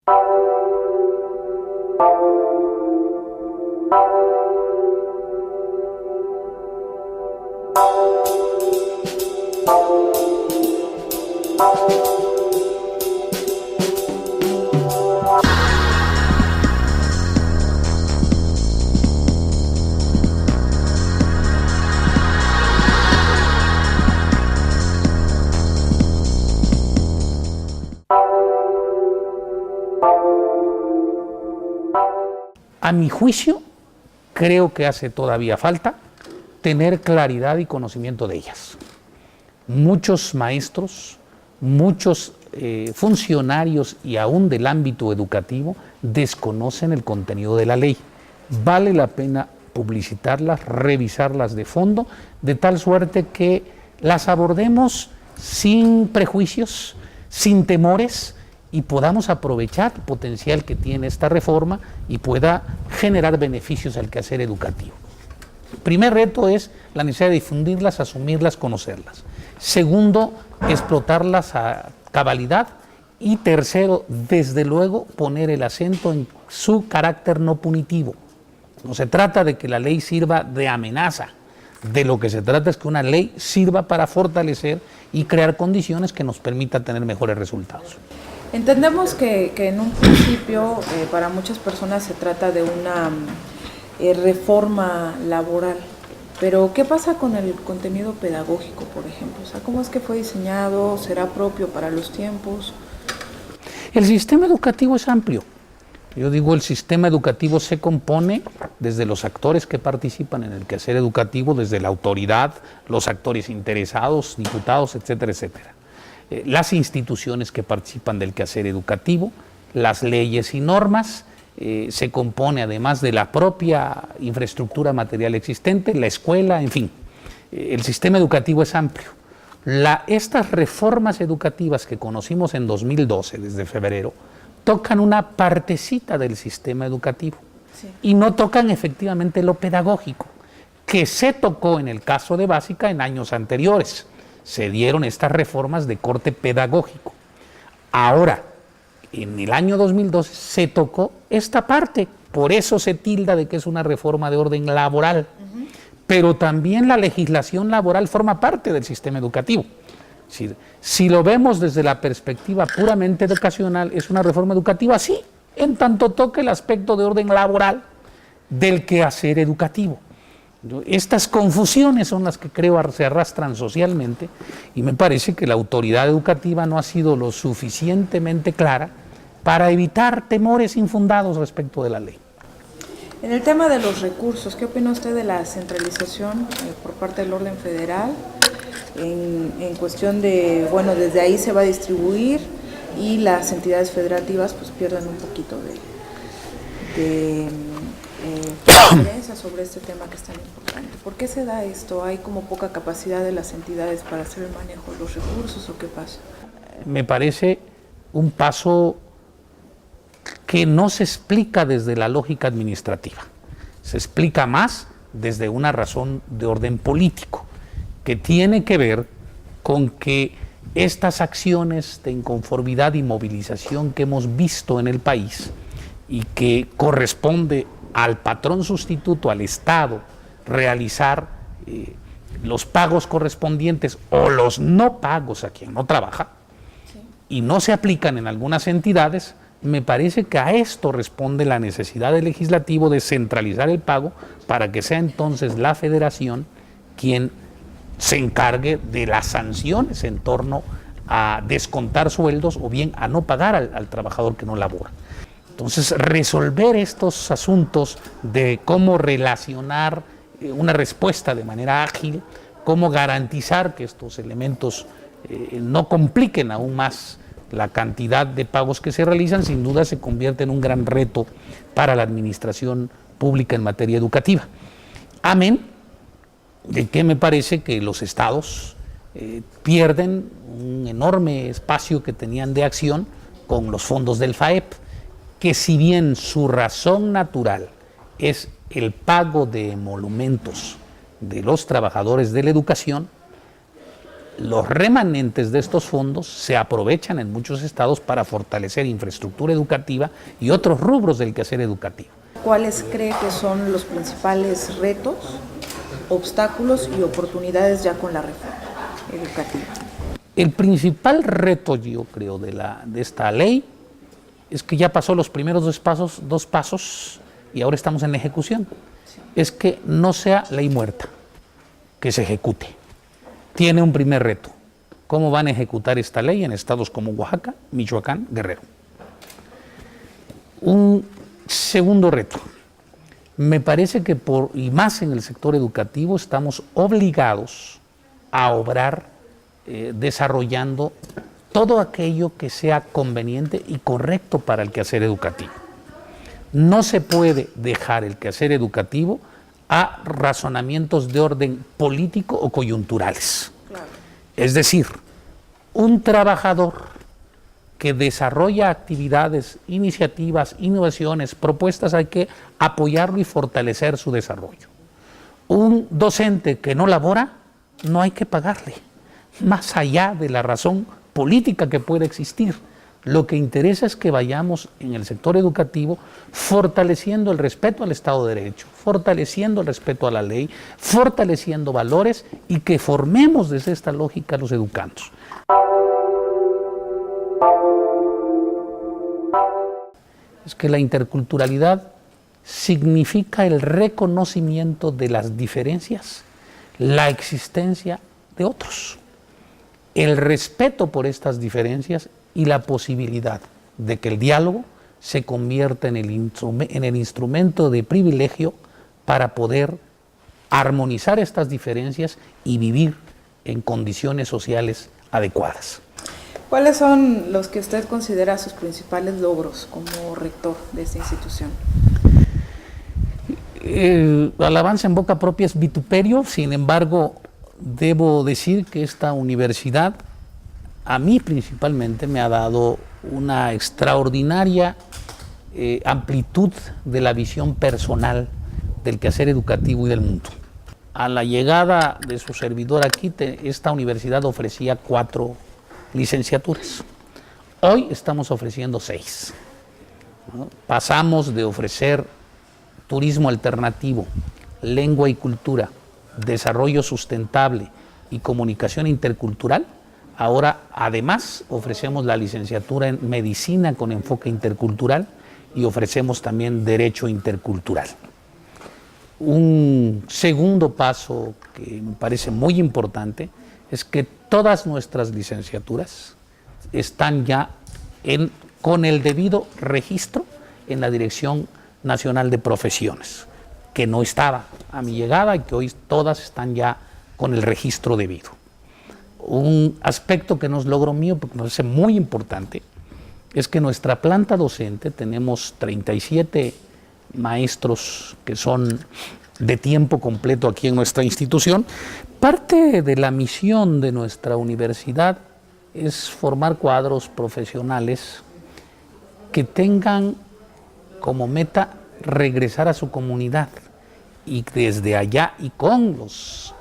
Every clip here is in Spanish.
A mi juicio, creo que hace todavía falta tener claridad y conocimiento de ellas. Muchos maestros, muchos funcionarios y aún del ámbito educativo desconocen el contenido de la ley. Vale la pena publicitarlas, revisarlas de fondo, de tal suerte que las abordemos sin prejuicios, sin temores, y podamos aprovechar el potencial que tiene esta reforma y pueda generar beneficios al quehacer educativo. El primer reto es la necesidad de difundirlas, asumirlas, conocerlas. Segundo, explotarlas a cabalidad. Y tercero, desde luego, poner el acento en su carácter no punitivo. No se trata de que la ley sirva de amenaza. De lo que se trata es que una ley sirva para fortalecer y crear condiciones que nos permitan tener mejores resultados. Entendemos que en un principio para muchas personas se trata de una reforma laboral, pero ¿qué pasa con el contenido pedagógico, por ejemplo? O sea, ¿cómo es que fue diseñado? ¿Será propio para los tiempos? El sistema educativo es amplio. Yo digo, el sistema educativo se compone desde los actores que participan en el quehacer educativo, desde la autoridad, los actores interesados, diputados, etcétera, etcétera. Las instituciones que participan del quehacer educativo, las leyes y normas, se compone además de la propia infraestructura material existente, la escuela, en fin. El sistema educativo es amplio. Estas reformas educativas que conocimos en 2012, desde febrero, tocan una partecita del sistema educativo, sí, y no tocan efectivamente lo pedagógico, que se tocó en el caso de básica en años anteriores. Se dieron estas reformas de corte pedagógico. Ahora, en el año 2012 se tocó esta parte, por eso se tilda de que es una reforma de orden laboral, pero también la legislación laboral forma parte del sistema educativo. Si lo vemos desde la perspectiva puramente educacional, es una reforma educativa, sí, en tanto toque el aspecto de orden laboral del quehacer educativo. Estas confusiones son las que creo se arrastran socialmente, y me parece que la autoridad educativa no ha sido lo suficientemente clara para evitar temores infundados respecto de la ley. En el tema de los recursos, ¿qué opina usted de la centralización por parte del orden federal? En cuestión de, bueno, desde ahí se va a distribuir y las entidades federativas pues pierden un poquito de experiencia sobre este tema que es tan importante. ¿Por qué se da esto? ¿Hay como poca capacidad de las entidades para hacer el manejo de los recursos o qué pasa? Me parece un paso que no se explica desde la lógica administrativa, se explica más desde una razón de orden político, que tiene que ver con que estas acciones de inconformidad y movilización que hemos visto en el país y que corresponde al patrón sustituto, al Estado, realizar los pagos correspondientes o los no pagos a quien no trabaja, sí, y no se aplican en algunas entidades. Me parece que a esto responde la necesidad del legislativo de centralizar el pago para que sea entonces la federación quien se encargue de las sanciones en torno a descontar sueldos o bien a no pagar al trabajador que no labora. Entonces, resolver estos asuntos de cómo relacionar una respuesta de manera ágil, cómo garantizar que estos elementos no compliquen aún más la cantidad de pagos que se realizan, sin duda se convierte en un gran reto para la administración pública en materia educativa. Amén de que me parece que los estados pierden un enorme espacio que tenían de acción con los fondos del FAEP, que si bien su razón natural es el pago de emolumentos de los trabajadores de la educación, los remanentes de estos fondos se aprovechan en muchos estados para fortalecer infraestructura educativa y otros rubros del quehacer educativo. ¿Cuáles cree que son los principales retos, obstáculos y oportunidades ya con la reforma educativa? El principal reto, yo creo, de esta ley es que ya pasó los primeros dos pasos y ahora estamos en la ejecución. Es que no sea ley muerta, que se ejecute. Tiene un primer reto. ¿Cómo van a ejecutar esta ley en estados como Oaxaca, Michoacán, Guerrero? Un segundo reto. Me parece que y más en el sector educativo, estamos obligados a obrar desarrollando todo aquello que sea conveniente y correcto para el quehacer educativo. No se puede dejar el quehacer educativo a razonamientos de orden político o coyunturales. Claro. Es decir, un trabajador que desarrolla actividades, iniciativas, innovaciones, propuestas, hay que apoyarlo y fortalecer su desarrollo. Un docente que no labora, no hay que pagarle, más allá de la razón política que pueda existir. Lo que interesa es que vayamos en el sector educativo fortaleciendo el respeto al Estado de Derecho, fortaleciendo el respeto a la ley, fortaleciendo valores y que formemos desde esta lógica a los educandos. Es que la interculturalidad significa el reconocimiento de las diferencias, la existencia de otros, el respeto por estas diferencias y la posibilidad de que el diálogo se convierta en el instrumento de privilegio para poder armonizar estas diferencias y vivir en condiciones sociales adecuadas. ¿Cuáles son los que usted considera sus principales logros como rector de esta institución? Alabanza en boca propia es vituperio, sin embargo, debo decir que esta universidad a mí principalmente me ha dado una extraordinaria amplitud de la visión personal del quehacer educativo y del mundo. A la llegada de su servidor aquí, esta universidad ofrecía 4 licenciaturas. Hoy estamos ofreciendo 6. ¿No? Pasamos de ofrecer turismo alternativo, lengua y cultura, desarrollo sustentable y comunicación intercultural. Ahora, además, ofrecemos la licenciatura en Medicina con enfoque intercultural y ofrecemos también Derecho Intercultural. Un segundo paso que me parece muy importante es que todas nuestras licenciaturas están ya con el debido registro en la Dirección Nacional de Profesiones, que no estaba a mi llegada y que hoy todas están ya con el registro debido. Un aspecto que nos logró mío, porque nos parece muy importante, es que nuestra planta docente, tenemos 37 maestros que son de tiempo completo aquí en nuestra institución. Parte de la misión de nuestra universidad es formar cuadros profesionales que tengan como meta regresar a su comunidad y desde allá y con los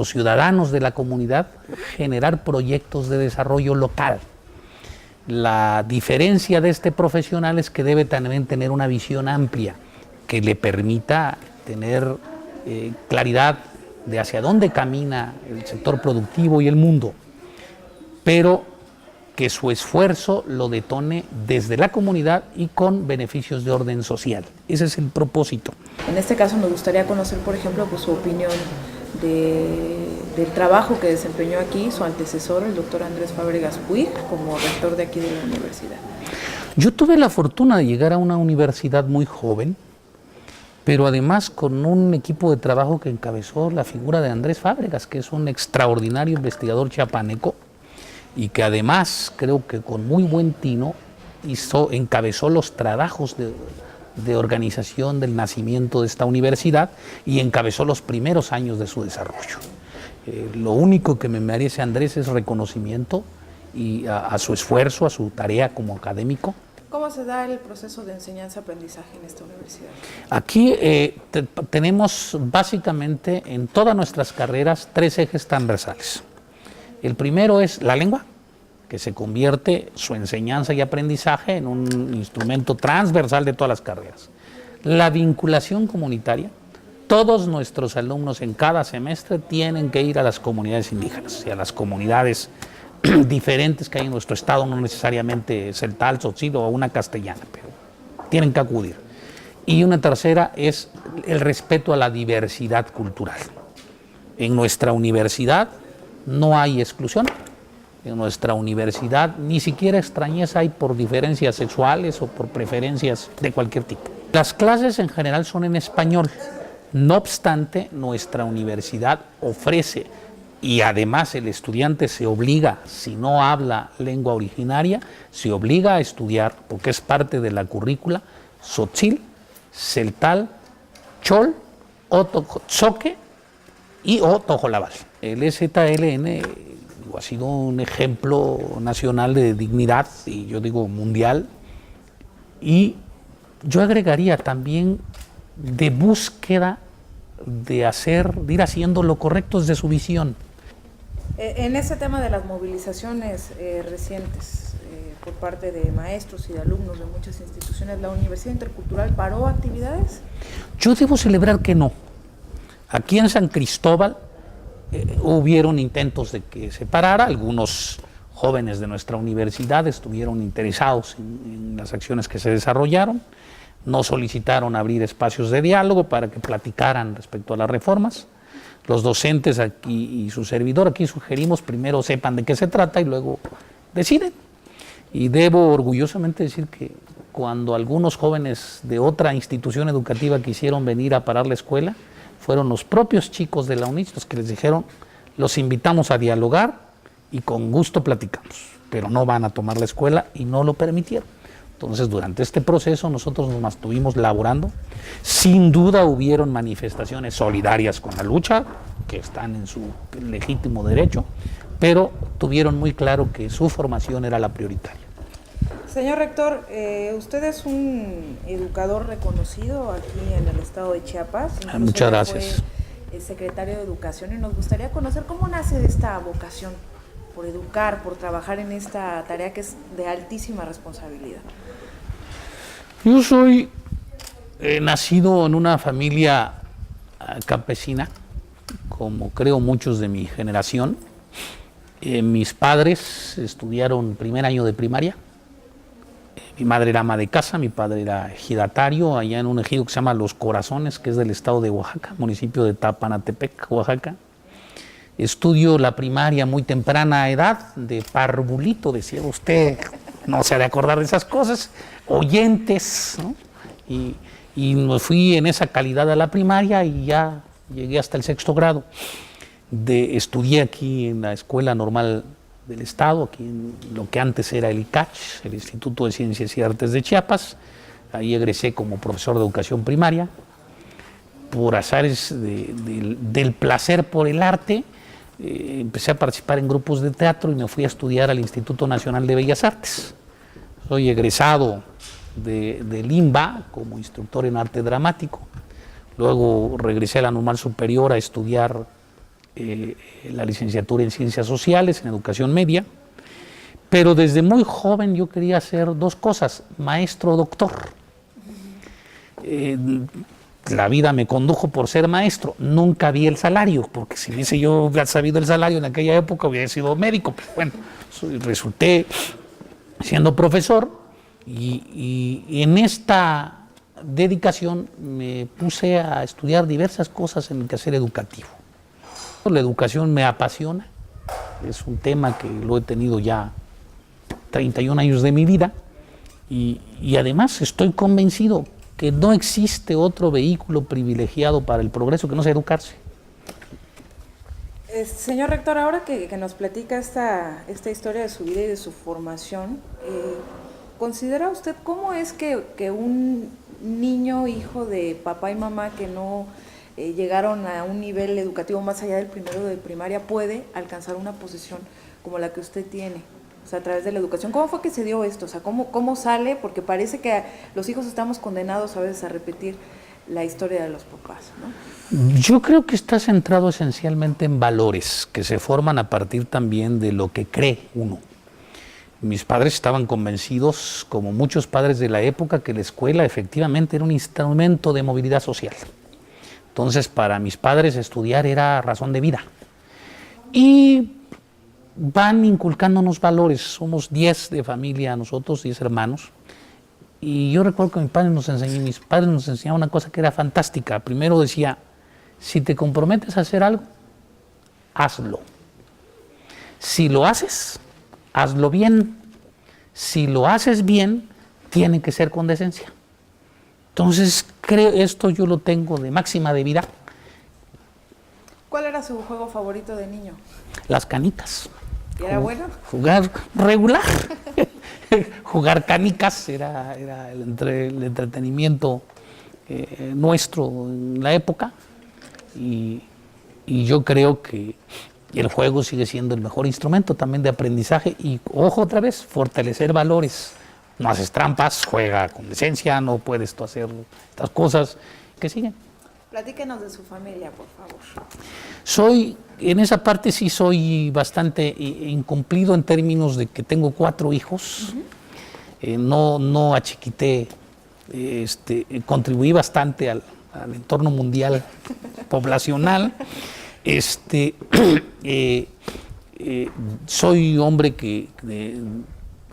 ciudadanos de la comunidad generar proyectos de desarrollo local. La diferencia de este profesional es que debe también tener una visión amplia que le permita tener claridad de hacia dónde camina el sector productivo y el mundo, pero que su esfuerzo lo detone desde la comunidad y con beneficios de orden social. Ese es el propósito. En este caso nos gustaría conocer, por ejemplo, pues, su opinión del trabajo que desempeñó aquí su antecesor, el doctor Andrés Fábregas Puig, como rector de aquí de la universidad. Yo tuve la fortuna de llegar a una universidad muy joven, pero además con un equipo de trabajo que encabezó la figura de Andrés Fábregas, que es un extraordinario investigador chiapaneco y que además creo que con muy buen tino encabezó los trabajos de organización del nacimiento de esta universidad y encabezó los primeros años de su desarrollo. Lo único que me merece Andrés es reconocimiento y a su esfuerzo, a su tarea como académico. ¿Cómo se da el proceso de enseñanza-aprendizaje en esta universidad? Aquí tenemos básicamente en todas nuestras carreras 3 ejes transversales. El primero es la lengua, que se convierte su enseñanza y aprendizaje en un instrumento transversal de todas las carreras. La vinculación comunitaria. Todos nuestros alumnos en cada semestre tienen que ir a las comunidades indígenas y a las comunidades diferentes que hay en nuestro estado, no necesariamente celtal, tzotzil o una castellana, pero tienen que acudir. Y una tercera es el respeto a la diversidad cultural. En nuestra universidad no hay exclusión, en nuestra universidad ni siquiera extrañeza hay por diferencias sexuales o por preferencias de cualquier tipo. Las clases en general son en español, no obstante nuestra universidad ofrece, y además el estudiante se obliga, si no habla lengua originaria, se obliga a estudiar, porque es parte de la currícula, tzotzil, celtal, chol, tzoque y o tojolabal. El EZLN ha sido un ejemplo nacional de dignidad, y yo digo mundial, y yo agregaría también de búsqueda de ir haciendo lo correcto desde su visión. En ese tema de las movilizaciones recientes por parte de maestros y de alumnos de muchas instituciones, ¿la Universidad Intercultural paró actividades? Yo debo celebrar que no. Aquí en San Cristóbal hubieron intentos de que se parara, algunos jóvenes de nuestra universidad estuvieron interesados en las acciones que se desarrollaron, nos solicitaron abrir espacios de diálogo para que platicaran respecto a las reformas. Los docentes aquí y su servidor aquí sugerimos primero sepan de qué se trata y luego deciden. Y debo orgullosamente decir que cuando algunos jóvenes de otra institución educativa quisieron venir a parar la escuela, fueron los propios chicos de la UNICH los que les dijeron, los invitamos a dialogar y con gusto platicamos, pero no van a tomar la escuela, y no lo permitieron. Entonces, durante este proceso nosotros nos mantuvimos laborando. Sin duda hubieron manifestaciones solidarias con la lucha, que están en su legítimo derecho, pero tuvieron muy claro que su formación era la prioritaria. Señor rector, usted es un educador reconocido aquí en el estado de Chiapas. Muchas gracias. Fue secretario de Educación, y nos gustaría conocer cómo nace esta vocación por educar, por trabajar en esta tarea que es de altísima responsabilidad. Yo soy nacido en una familia campesina, como creo muchos de mi generación. Mis padres estudiaron primer año de primaria. Mi madre era ama de casa, mi padre era ejidatario allá en un ejido que se llama Los Corazones, que es del estado de Oaxaca, municipio de Tapanatepec, Oaxaca. Estudio la primaria a muy temprana edad, de parvulito, decía usted, no se ha de acordar de esas cosas, oyentes, ¿no? Y me fui en esa calidad a la primaria y ya llegué hasta el 6º grado. Estudié aquí en la Escuela Normal del Estado, aquí en lo que antes era el ICACH, el Instituto de Ciencias y Artes de Chiapas. Ahí egresé como profesor de educación primaria. Por azares del placer por el arte, empecé a participar en grupos de teatro y me fui a estudiar al Instituto Nacional de Bellas Artes. Soy egresado del IMBA como instructor en arte dramático. Luego regresé a la Normal Superior a estudiar la licenciatura en Ciencias Sociales, en Educación Media. Pero desde muy joven yo quería hacer 2 cosas, maestro o doctor. La vida me condujo por ser maestro, nunca vi el salario, porque si hubiese yo sabido el salario en aquella época hubiera sido médico, pero bueno, resulté siendo profesor y en esta dedicación me puse a estudiar diversas cosas en el quehacer educativo. La educación me apasiona, es un tema que lo he tenido ya 31 años de mi vida y además estoy convencido que no existe otro vehículo privilegiado para el progreso que no sea educarse. Señor rector, ahora que nos platica esta historia de su vida y de su formación, ¿considera usted cómo es que un niño, hijo de papá y mamá que no llegaron a un nivel educativo más allá del primero de primaria, puede alcanzar una posición como la que usted tiene? o sea, a través de la educación. ¿Cómo fue que se dio esto? O sea, ¿cómo sale? Porque parece que los hijos estamos condenados a veces a repetir la historia de los papás, ¿no? Yo creo que está centrado esencialmente en valores que se forman a partir también de lo que cree uno. Mis padres estaban convencidos, como muchos padres de la época, que la escuela efectivamente era un instrumento de movilidad social. Entonces, para mis padres estudiar era razón de vida. Y van inculcándonos valores. Somos 10 de familia, nosotros 10 hermanos. Y yo recuerdo que mis padres nos enseñaban una cosa que era fantástica. Primero decía, si te comprometes a hacer algo, hazlo. Si lo haces, hazlo bien. Si lo haces bien, tiene que ser con decencia. Entonces, creo esto yo lo tengo de máxima de vida. ¿Cuál era su juego favorito de niño? Las canicas. ¿Y era bueno? Jugar regular. Jugar canicas era el entretenimiento nuestro en la época. Y yo creo que el juego sigue siendo el mejor instrumento también de aprendizaje. Y ojo otra vez, fortalecer valores. No haces trampas, juega con decencia, no puedes tú hacer estas cosas que siguen. Platíquenos de su familia, por favor. En esa parte sí soy bastante incumplido en términos de que tengo 4 hijos. No achiquité, contribuí bastante al entorno mundial poblacional. Soy hombre que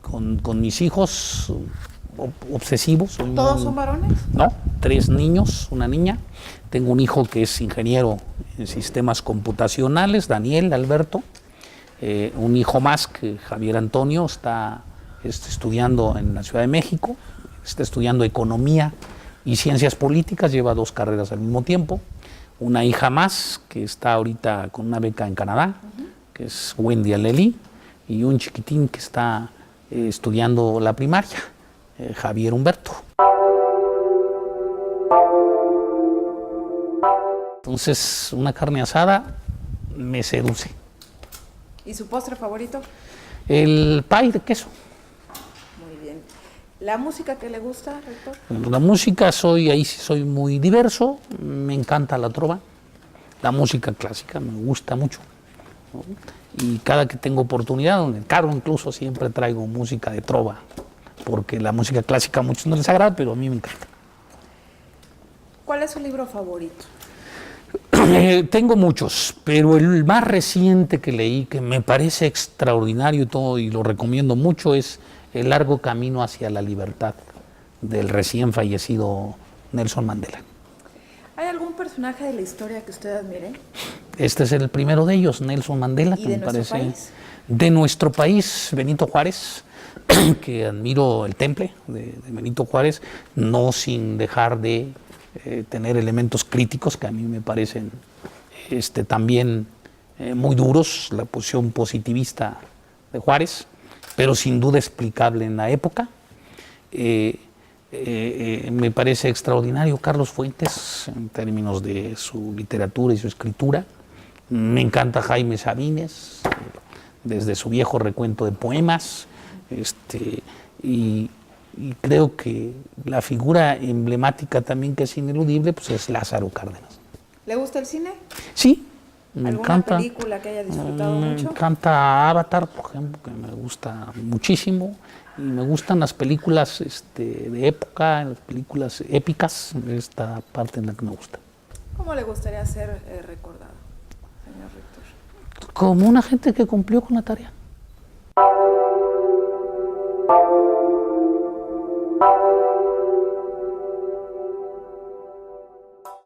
con mis hijos obsesivos. ¿Todos son varones? No, 3 niños, una niña. Tengo un hijo que es ingeniero en sistemas computacionales, Daniel Alberto. Un hijo más, que Javier Antonio, está estudiando en la Ciudad de México, está estudiando economía y ciencias políticas, lleva 2 carreras al mismo tiempo. Una hija más, que está ahorita con una beca en Canadá, que es Wendy Aleli, y un chiquitín que está estudiando la primaria, Javier Humberto. Entonces, una carne asada me seduce. ¿Y su postre favorito? El pie de queso. Muy bien. ¿La música que le gusta, rector? La música ahí sí soy muy diverso, me encanta la trova, la música clásica me gusta mucho, ¿no? Y cada que tengo oportunidad, en el carro incluso siempre traigo música de trova, porque la música clásica a muchos no les agrada, pero a mí me encanta. ¿Cuál es su libro favorito? Tengo muchos, pero el más reciente que leí, que me parece extraordinario y todo, y lo recomiendo mucho, es El largo camino hacia la libertad, del recién fallecido Nelson Mandela. ¿Hay algún personaje de la historia que usted admire? Este es el primero de ellos, Nelson Mandela, ¿Y que de me nuestro parece país? de nuestro país, Benito Juárez, que admiro el temple de Benito Juárez, no sin dejar de tener elementos críticos que a mí me parecen también muy duros, la posición positivista de Juárez, pero sin duda explicable en la época. Me parece extraordinario Carlos Fuentes en términos de su literatura y su escritura. Me encanta Jaime Sabines, desde su viejo recuento de poemas, y creo que la figura emblemática también que es ineludible pues es Lázaro Cárdenas. ¿Le gusta el cine? Sí, me ¿Alguna encanta. película que haya disfrutado Me mucho? encanta Avatar, por ejemplo, que me gusta muchísimo. Y me gustan las películas de época, las películas épicas, esta parte en la que me gusta. ¿Cómo le gustaría ser recordado, señor rector? Como una gente que cumplió con la tarea.